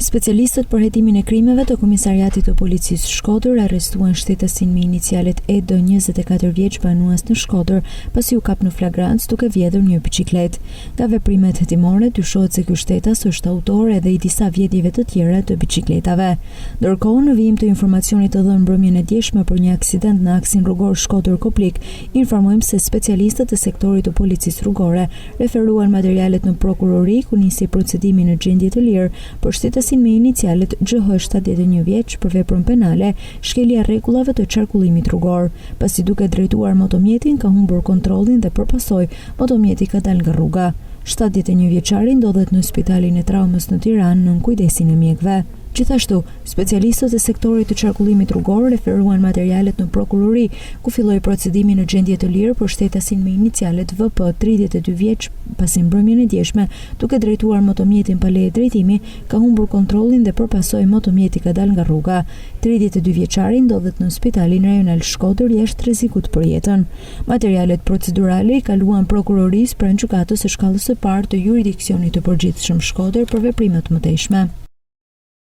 Specialistët për hetimin e krimeve të Komisariatit të Policisë Shkodër arrestuan shtetësin me inicialet ED 24 vjeç banues në Shkodër pasi u kap në flagrancë duke vjedhur një biçikletë. Nga veprimet hetimore dyshohet se ky shtetas është autor edhe i disa vjedhjeve të tjera të biçikletave. Ndërkohë, në vijim të informacionit të dhënë mbrëmjen e djeshme për një aksident në aksin rrugor Shkodër-Koplik, informojmë se specialistët e sektorit të policisë rrugore referuan materialet në prokurori ku nisi procedimi në gjendje të lirë për shtetësin me inicialet GH 71 vjeç për veprën penale, shkelja rregullave të qarkullimit rrugor. Pasi duke drejtuar motomjetin ka humbur kontrollin dhe përpasoj motomjeti ka dalë nga rruga. 71 vjeçari ndodhet në Spitalin e Traumës në Tiranë nën kujdesin e mjekëve. Gjithashtu, specialistët e sektorit të qarkullimit rrugor referuan materialet në prokurori, ku filloi procedimi në gjendje të lirë për shtetasin me inicialet VP 32 vjeç, pasi mbrëmjen e djeshme, duke drejtuar motomjetin pa leje drejtimi, ka humbur kontrollin dhe përpasoj motomjeti ka dalë nga rruga. 32 vjeçari ndodhet në Spitalin Rajonal Shkodër jashtë rrezikut për jetën. Materialet procedurale i kaluan prokurorisë pranë gjykatës së shkallës së parë të jurisdiksionit të përgjithshëm Shkodër për veprimet mëtejshme.